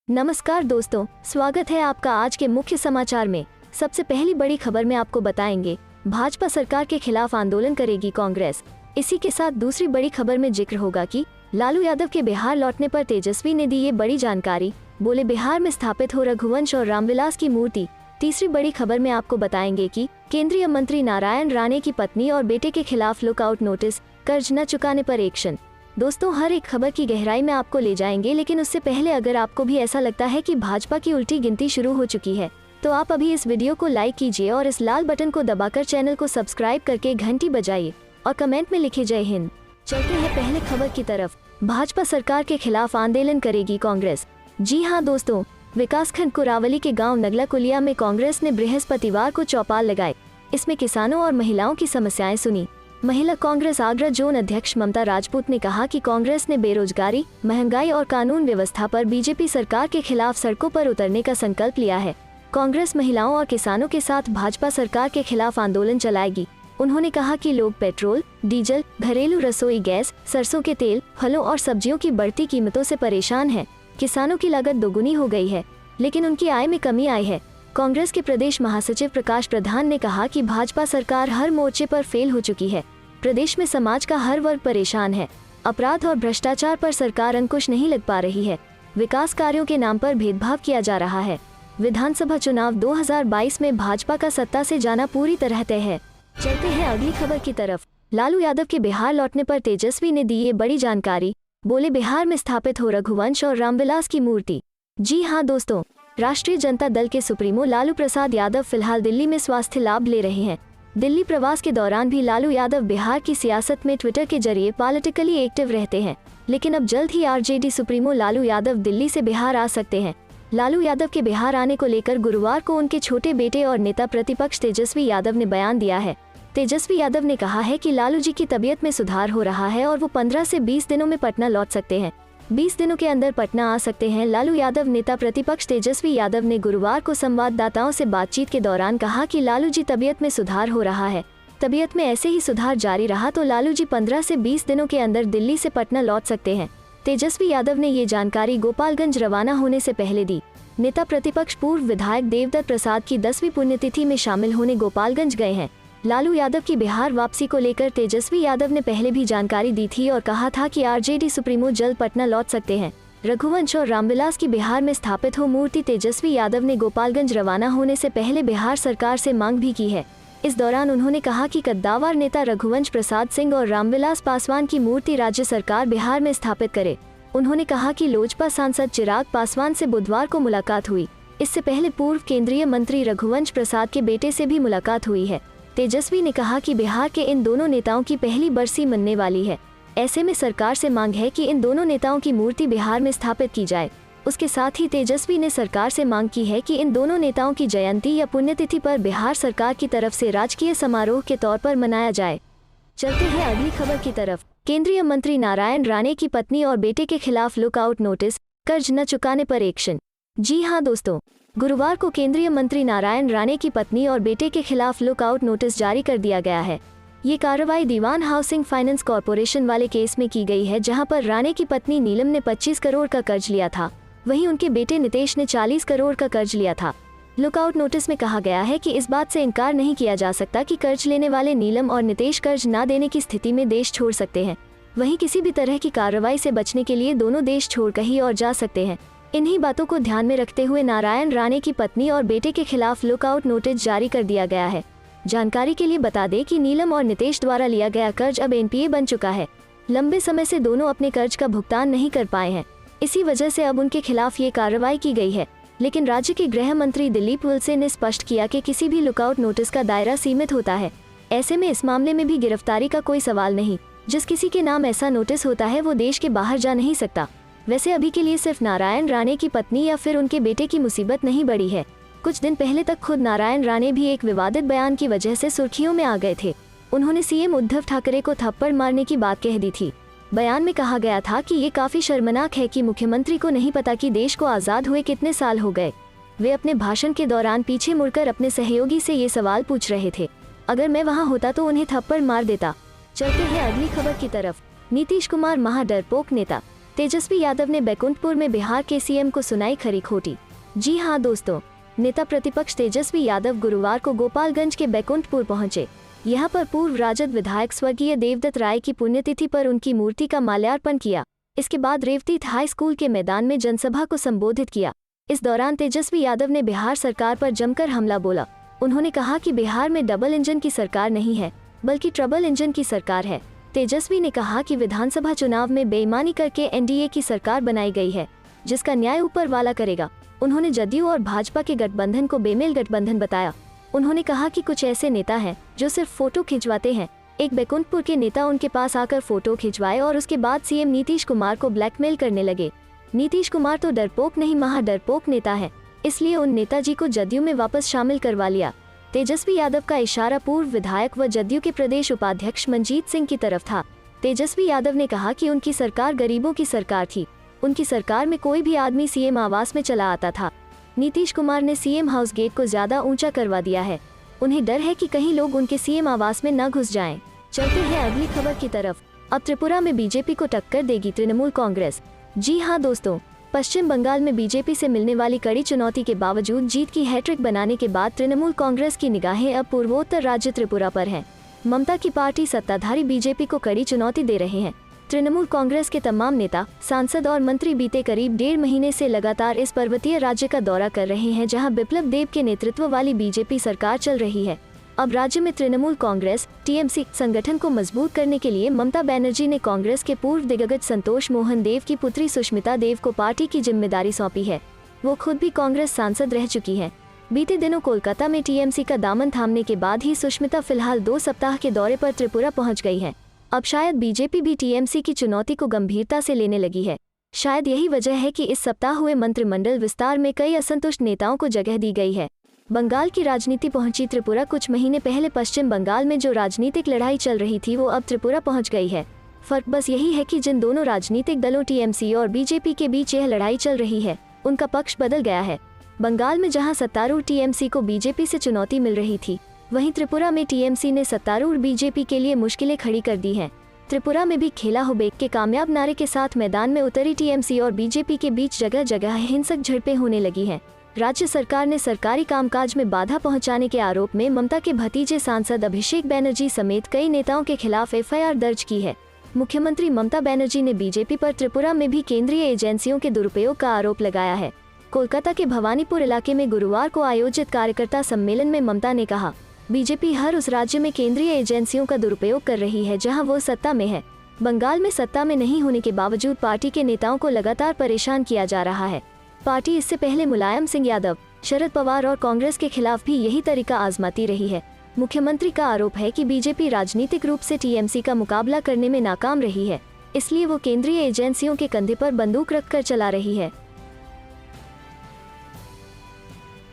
नमस्कार दोस्तों, स्वागत है आपका आज के मुख्य समाचार में। सबसे पहली बड़ी खबर में आपको बताएंगे, भाजपा सरकार के खिलाफ आंदोलन करेगी कांग्रेस। इसी के साथ दूसरी बड़ी खबर में जिक्र होगा कि लालू यादव के बिहार लौटने पर तेजस्वी ने दी ये बड़ी जानकारी, बोले बिहार में स्थापित हो रघुवंश और रामविलास की मूर्ति। तीसरी बड़ी खबर में आपको बताएंगे कि केंद्रीय मंत्री नारायण राणे की पत्नी और बेटे के खिलाफ लुकआउट नोटिस, कर्ज न चुकाने पर एक्शन। दोस्तों, हर एक खबर की गहराई में आपको ले जाएंगे, लेकिन उससे पहले अगर आपको भी ऐसा लगता है कि भाजपा की उल्टी गिनती शुरू हो चुकी है, तो आप अभी इस वीडियो को लाइक कीजिए और इस लाल बटन को दबाकर चैनल को सब्सक्राइब करके घंटी बजाइए और कमेंट में लिखे जय हिंद। चलते हैं पहले खबर की तरफ। भाजपा सरकार के खिलाफ आंदोलन करेगी कांग्रेस। जी हाँ दोस्तों, विकासखंड कुरावली के गाँव नगला कुलिया में कांग्रेस ने बृहस्पतिवार को चौपाल लगाए। इसमें किसानों और महिलाओं की समस्याएं सुनी। महिला कांग्रेस आगरा जोन अध्यक्ष ममता राजपूत ने कहा कि कांग्रेस ने बेरोजगारी, महंगाई और कानून व्यवस्था पर बीजेपी सरकार के खिलाफ सड़कों पर उतरने का संकल्प लिया है। कांग्रेस महिलाओं और किसानों के साथ भाजपा सरकार के खिलाफ आंदोलन चलाएगी। उन्होंने कहा कि लोग पेट्रोल, डीजल, घरेलू रसोई गैस, सरसों के तेल, फलों और सब्जियों की बढ़ती कीमतों से परेशान हैं। किसानों की लागत दोगुनी हो गई है, लेकिन उनकी आय में कमी आई है। कांग्रेस के प्रदेश महासचिव प्रकाश प्रधान ने कहा कि भाजपा सरकार हर मोर्चे पर फेल हो चुकी है। प्रदेश में समाज का हर वर्ग परेशान है। अपराध और भ्रष्टाचार पर सरकार अंकुश नहीं लग पा रही है। विकास कार्यों के नाम पर भेदभाव किया जा रहा है। विधानसभा चुनाव 2022 में भाजपा का सत्ता से जाना पूरी तरह तय है। चलते हैं अगली खबर की तरफ। लालू यादव के बिहार लौटने पर तेजस्वी ने दी ये बड़ी जानकारी, बोले बिहार में स्थापित हो रघुवंश और रामविलास की मूर्ति। जी हाँ दोस्तों, राष्ट्रीय जनता दल के सुप्रीमो लालू प्रसाद यादव फिलहाल दिल्ली में स्वास्थ्य लाभ ले रहे हैं। दिल्ली प्रवास के दौरान भी लालू यादव बिहार की सियासत में ट्विटर के जरिए पॉलिटिकली एक्टिव रहते हैं, लेकिन अब जल्द ही आरजेडी सुप्रीमो लालू यादव दिल्ली से बिहार आ सकते हैं। लालू यादव के बिहार आने को लेकर गुरुवार को उनके छोटे बेटे और नेता प्रतिपक्ष तेजस्वी यादव ने बयान दिया है। तेजस्वी यादव ने कहा है कि लालू जी की तबीयत में सुधार हो रहा है और वो 15 से 20 दिनों में पटना लौट सकते हैं। 20 दिनों के अंदर पटना आ सकते हैं। लालू यादव नेता प्रतिपक्ष तेजस्वी यादव ने गुरुवार को संवाददाताओं से बातचीत के दौरान कहा कि लालू जी तबीयत में सुधार हो रहा है। तबीयत में ऐसे ही सुधार जारी रहा तो लालू जी 15 से 20 दिनों के अंदर दिल्ली से पटना लौट सकते हैं। तेजस्वी यादव ने ये जानकारी गोपालगंज रवाना होने से पहले दी। नेता प्रतिपक्ष पूर्व विधायक देवदत्त प्रसाद की 10वीं पुण्यतिथि में शामिल होने गोपालगंज गए हैं। लालू यादव की बिहार वापसी को लेकर तेजस्वी यादव ने पहले भी जानकारी दी थी और कहा था कि आरजेडी सुप्रीमो जल्द पटना लौट सकते हैं। रघुवंश और रामविलास की बिहार में स्थापित हो मूर्ति तेजस्वी यादव ने गोपालगंज रवाना होने से पहले बिहार सरकार से मांग भी की है। इस दौरान उन्होंने कहा कि कद्दावर नेता रघुवंश प्रसाद सिंह और रामविलास पासवान की मूर्ति राज्य सरकार बिहार में स्थापित करे। उन्होंने कहा कि लोजपा सांसद चिराग पासवान से बुधवार को मुलाकात हुई। इससे पहले पूर्व केंद्रीय मंत्री रघुवंश प्रसाद के बेटे से भी मुलाकात हुई है। तेजस्वी ने कहा कि बिहार के इन दोनों नेताओं की पहली बरसी मनने वाली है। ऐसे में सरकार से मांग है कि इन दोनों नेताओं की मूर्ति बिहार में स्थापित की जाए। उसके साथ ही तेजस्वी ने सरकार से मांग की है कि इन दोनों नेताओं की जयंती या पुण्यतिथि पर बिहार सरकार की तरफ से राजकीय समारोह के तौर पर मनाया जाए। चलते हैं अगली खबर की तरफ। केंद्रीय मंत्री नारायण राणे की पत्नी और बेटे के खिलाफ लुकआउट नोटिस, कर्ज न चुकाने पर एक्शन। जी हाँ दोस्तों, गुरुवार को केंद्रीय मंत्री नारायण राणे की पत्नी और बेटे के खिलाफ लुकआउट नोटिस जारी कर दिया गया है। ये कार्रवाई दीवान हाउसिंग फाइनेंस कॉरपोरेशन वाले केस में की गई है, जहां पर राणे की पत्नी नीलम ने 25 करोड़ का कर्ज लिया था, वहीं उनके बेटे नितेश ने 40 करोड़ का कर्ज लिया था। लुकआउट नोटिस में कहा गया है कि इस बात से इनकार नहीं किया जा सकता कि कर्ज लेने वाले नीलम और नितेश कर्ज न देने की स्थिति में देश छोड़ सकते हैं। वहीं किसी भी तरह की कार्रवाई से बचने के लिए दोनों देश छोड़ कहीं और जा सकते हैं। इन्हीं बातों को ध्यान में रखते हुए नारायण राणे की पत्नी और बेटे के खिलाफ लुकआउट नोटिस जारी कर दिया गया है। जानकारी के लिए बता दें कि नीलम और नितेश द्वारा लिया गया कर्ज अब एनपीए बन चुका है। लंबे समय से दोनों अपने कर्ज का भुगतान नहीं कर पाए हैं। इसी वजह से अब उनके खिलाफ ये कार्रवाई की गई है। लेकिन राज्य के गृह मंत्री दिलीप वलसे ने स्पष्ट किया कि किसी भी लुकआउट नोटिस का दायरा सीमित होता है। ऐसे में इस मामले में भी गिरफ्तारी का कोई सवाल नहीं। जिस किसी के नाम ऐसा नोटिस होता है वो देश के बाहर जा नहीं सकता। वैसे अभी के लिए सिर्फ नारायण राणे की पत्नी या फिर उनके बेटे की मुसीबत नहीं बढ़ी है। कुछ दिन पहले तक खुद नारायण राणे भी एक विवादित बयान की वजह से सुर्खियों में आ गए थे। उन्होंने सीएम उद्धव ठाकरे को थप्पड़ मारने की बात कह दी थी। बयान में कहा गया था कि ये काफी शर्मनाक है कि मुख्यमंत्री को नहीं पता कि देश को आजाद हुए कितने साल हो गए। वे अपने भाषण के दौरान पीछे मुड़कर अपने सहयोगी से ये सवाल पूछ रहे थे, अगर मैं वहाँ होता तो उन्हें थप्पड़ मार देता। चलते हैं अगली खबर की तरफ। नीतीश कुमार महा डरपोक नेता। तेजस्वी यादव ने बैकुंठपुर में बिहार के सीएम को सुनाई खरी खोटी। जी हाँ दोस्तों, नेता प्रतिपक्ष तेजस्वी यादव गुरुवार को गोपालगंज के बैकुंठपुर पहुंचे। यहाँ पर पूर्व राजद विधायक स्वर्गीय देवदत्त राय की पुण्यतिथि पर उनकी मूर्ति का माल्यार्पण किया। इसके बाद रेवती हाई स्कूल के मैदान में जनसभा को संबोधित किया। इस दौरान तेजस्वी यादव ने बिहार सरकार पर जमकर हमला बोला। उन्होंने कहा कि बिहार में डबल इंजन की सरकार नहीं है, बल्कि ट्रबल इंजन की सरकार है। तेजस्वी ने कहा कि विधानसभा चुनाव में बेईमानी करके एनडीए की सरकार बनाई गई है, जिसका न्याय ऊपर वाला करेगा। उन्होंने जदयू और भाजपा के गठबंधन को बेमेल गठबंधन बताया। उन्होंने कहा कि कुछ ऐसे नेता हैं जो सिर्फ फोटो खिंचवाते हैं। एक बैकुंठपुर के नेता उनके पास आकर फोटो खिंचवाए और उसके बाद सीएम नीतीश कुमार को ब्लैकमेल करने लगे। नीतीश कुमार तो डरपोक नहीं, महा डरपोक नेता है, इसलिए उन नेताजी को जदयू में वापस शामिल करवा लिया। तेजस्वी यादव का इशारा पूर्व विधायक व जदयू के प्रदेश उपाध्यक्ष मनजीत सिंह की तरफ था। तेजस्वी यादव ने कहा कि उनकी सरकार गरीबों की सरकार थी। उनकी सरकार में कोई भी आदमी सीएम आवास में चला आता था। नीतीश कुमार ने सीएम हाउस गेट को ज्यादा ऊंचा करवा दिया है। उन्हें डर है कि कहीं लोग उनके सीएम आवास में न घुस जाएं। चलते हैं अगली खबर की तरफ। अब त्रिपुरा में बीजेपी को टक्कर देगी तृणमूल कांग्रेस। जी हाँ दोस्तों, पश्चिम बंगाल में बीजेपी से मिलने वाली कड़ी चुनौती के बावजूद जीत की हैट्रिक बनाने के बाद तृणमूल कांग्रेस की निगाहें अब पूर्वोत्तर राज्य त्रिपुरा पर हैं। ममता की पार्टी सत्ताधारी बीजेपी को कड़ी चुनौती दे रहे हैं। तृणमूल कांग्रेस के तमाम नेता, सांसद और मंत्री बीते करीब 1.5 महीने से लगातार इस पर्वतीय राज्य का दौरा कर रहे हैं, जहां बिप्लब देब के नेतृत्व वाली बीजेपी सरकार चल रही है। अब राज्य में तृणमूल कांग्रेस टीएमसी संगठन को मजबूत करने के लिए ममता बनर्जी ने कांग्रेस के पूर्व दिग्गज संतोष मोहन देव की पुत्री सुष्मिता देव को पार्टी की जिम्मेदारी सौंपी है। वो खुद भी कांग्रेस सांसद रह चुकी हैं। बीते दिनों कोलकाता में टीएमसी का दामन थामने के बाद ही सुष्मिता फिलहाल 2 सप्ताह के दौरे पर त्रिपुरा पहुंच गई हैं। अब शायद बीजेपी भी टीएमसी की चुनौती को गंभीरता से लेने लगी है। शायद यही वजह है कि इस सप्ताह हुए मंत्रिमंडल विस्तार में कई असंतुष्ट नेताओं को जगह दी गई है। बंगाल की राजनीति पहुंची त्रिपुरा। कुछ महीने पहले पश्चिम बंगाल में जो राजनीतिक लड़ाई चल रही थी वो अब त्रिपुरा पहुंच गई है। फर्क बस यही है कि जिन दोनों राजनीतिक दलों टीएमसी और बीजेपी के बीच यह लड़ाई चल रही है, उनका पक्ष बदल गया है। बंगाल में जहां सत्तारूढ़ टीएमसी को बीजेपी से चुनौती मिल रही थी, वहीं त्रिपुरा में टीएमसी ने सत्तारूढ़ बीजेपी के लिए मुश्किलें खड़ी कर दी हैं। त्रिपुरा में भी खेला हो बेक के कामयाब नारे के साथ मैदान में उतरी टीएमसी और बीजेपी के बीच जगह जगह हिंसक झड़पें होने लगी हैं। राज्य सरकार ने सरकारी कामकाज में बाधा पहुंचाने के आरोप में ममता के भतीजे सांसद अभिषेक बनर्जी समेत कई नेताओं के खिलाफ एफआईआर दर्ज की है। मुख्यमंत्री ममता बनर्जी ने बीजेपी पर त्रिपुरा में भी केंद्रीय एजेंसियों के दुरुपयोग का आरोप लगाया है। कोलकाता के भवानीपुर इलाके में गुरुवार को आयोजित कार्यकर्ता सम्मेलन में ममता ने कहा, बीजेपी हर उस राज्य में केंद्रीय एजेंसियों का दुरुपयोग कर रही है जहां वो सत्ता में है। बंगाल में सत्ता में नहीं होने के बावजूद पार्टी के नेताओं को लगातार परेशान किया जा रहा है। पार्टी इससे पहले मुलायम सिंह यादव, शरद पवार और कांग्रेस के खिलाफ भी यही तरीका आजमाती रही है। मुख्यमंत्री का आरोप है कि बीजेपी राजनीतिक रूप से टीएमसी का मुकाबला करने में नाकाम रही है, इसलिए वो केंद्रीय एजेंसियों के कंधे पर बंदूक रखकर चला रही है।